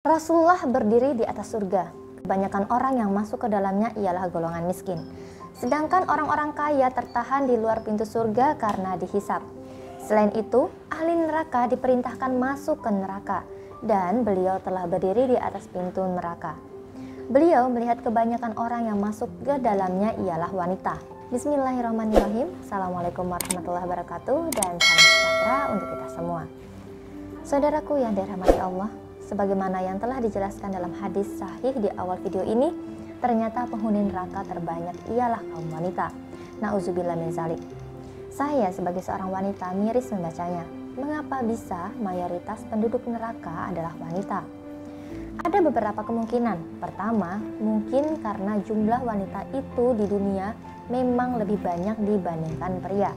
Rasulullah berdiri di atas surga. Kebanyakan orang yang masuk ke dalamnya ialah golongan miskin. Sedangkan orang-orang kaya tertahan di luar pintu surga karena dihisap. Selain itu, ahli neraka diperintahkan masuk ke neraka dan beliau telah berdiri di atas pintu neraka. Beliau melihat kebanyakan orang yang masuk ke dalamnya ialah wanita. Bismillahirrahmanirrahim. Assalamualaikum warahmatullahi wabarakatuh dan salam sejahtera untuk kita semua. Saudaraku yang dirahmati Allah, sebagaimana yang telah dijelaskan dalam hadis sahih di awal video ini, ternyata penghuni neraka terbanyak ialah kaum wanita. Nauzubillah min zalik. Saya sebagai seorang wanita miris membacanya. Mengapa bisa mayoritas penduduk neraka adalah wanita? Ada beberapa kemungkinan. Pertama, mungkin karena jumlah wanita itu di dunia memang lebih banyak dibandingkan pria.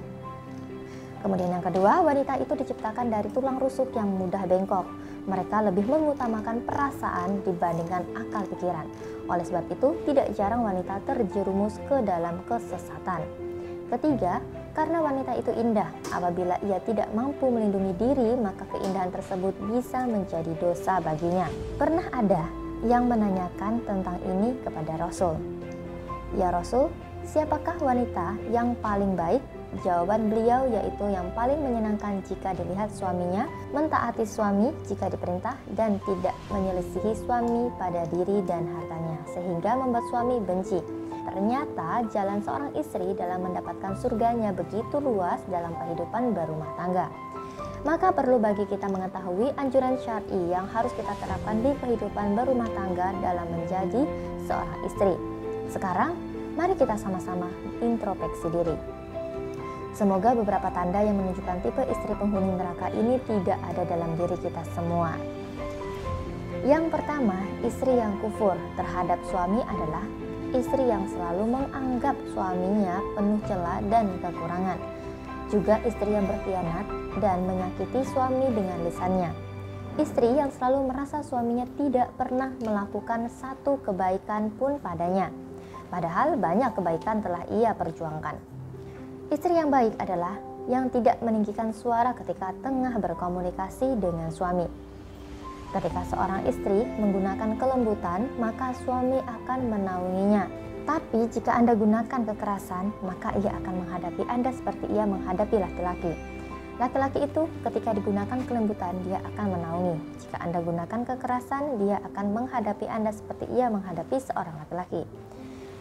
Kemudian yang kedua, wanita itu diciptakan dari tulang rusuk yang mudah bengkok. Mereka lebih mengutamakan perasaan dibandingkan akal pikiran. Oleh sebab itu, tidak jarang wanita terjerumus ke dalam kesesatan. Ketiga, karena wanita itu indah. Apabila ia tidak mampu melindungi diri, maka keindahan tersebut bisa menjadi dosa baginya. Pernah ada yang menanyakan tentang ini kepada Rasul. Ya Rasul, siapakah wanita yang paling baik? Jawaban beliau yaitu yang paling menyenangkan jika dilihat suaminya, mentaati suami jika diperintah, dan tidak menyelisihi suami pada diri dan hartanya sehingga membuat suami benci. Ternyata jalan seorang istri dalam mendapatkan surganya begitu luas dalam kehidupan berumah tangga. Maka perlu bagi kita mengetahui anjuran syar'i yang harus kita terapkan di kehidupan berumah tangga dalam menjadi seorang istri. Sekarang, mari kita sama-sama introspeksi diri. Semoga beberapa tanda yang menunjukkan tipe istri penghuni neraka ini tidak ada dalam diri kita semua. Yang pertama, istri yang kufur terhadap suami adalah istri yang selalu menganggap suaminya penuh celah dan kekurangan. Juga istri yang berkhianat dan menyakiti suami dengan lisannya. Istri yang selalu merasa suaminya tidak pernah melakukan satu kebaikan pun padanya, padahal banyak kebaikan telah ia perjuangkan. Istri yang baik adalah yang tidak meninggikan suara ketika tengah berkomunikasi dengan suami. Ketika seorang istri menggunakan kelembutan, maka suami akan menaunginya. Tapi jika Anda gunakan kekerasan, maka ia akan menghadapi Anda seperti ia menghadapi laki-laki. Laki-laki itu ketika digunakan kelembutan, dia akan menaungi. Jika Anda gunakan kekerasan, dia akan menghadapi Anda seperti ia menghadapi seorang laki-laki.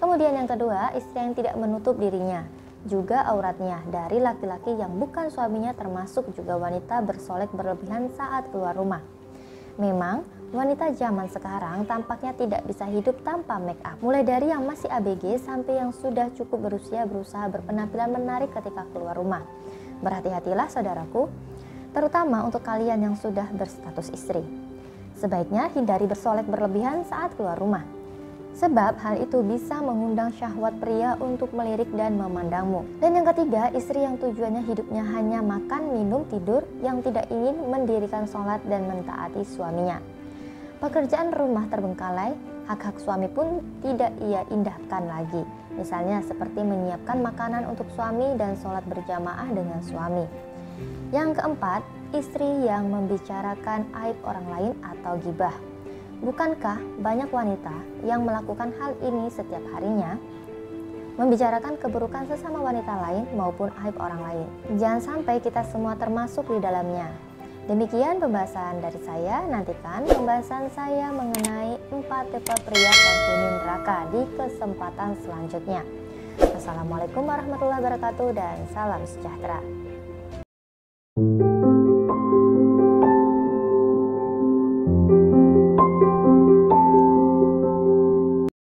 Kemudian yang kedua, istri yang tidak menutup dirinya, juga auratnya dari laki-laki yang bukan suaminya, termasuk juga wanita bersolek berlebihan saat keluar rumah. Memang wanita zaman sekarang tampaknya tidak bisa hidup tanpa make up. Mulai dari yang masih ABG sampai yang sudah cukup berusia berusaha berpenampilan menarik ketika keluar rumah. Berhati-hatilah saudaraku, terutama untuk kalian yang sudah berstatus istri. Sebaiknya hindari bersolek berlebihan saat keluar rumah. Sebab hal itu bisa mengundang syahwat pria untuk melirik dan memandangmu. Dan yang ketiga, istri yang tujuannya hidupnya hanya makan, minum, tidur, yang tidak ingin mendirikan sholat dan mentaati suaminya. Pekerjaan rumah terbengkalai, hak-hak suami pun tidak ia indahkan lagi. Misalnya seperti menyiapkan makanan untuk suami dan sholat berjamaah dengan suami. Yang keempat, istri yang membicarakan aib orang lain atau ghibah. Bukankah banyak wanita yang melakukan hal ini setiap harinya? Membicarakan keburukan sesama wanita lain maupun aib orang lain. Jangan sampai kita semua termasuk di dalamnya. Demikian pembahasan dari saya. Nantikan pembahasan saya mengenai 4 tipe pria penghuni neraka di kesempatan selanjutnya. Wassalamualaikum warahmatullahi wabarakatuh dan salam sejahtera.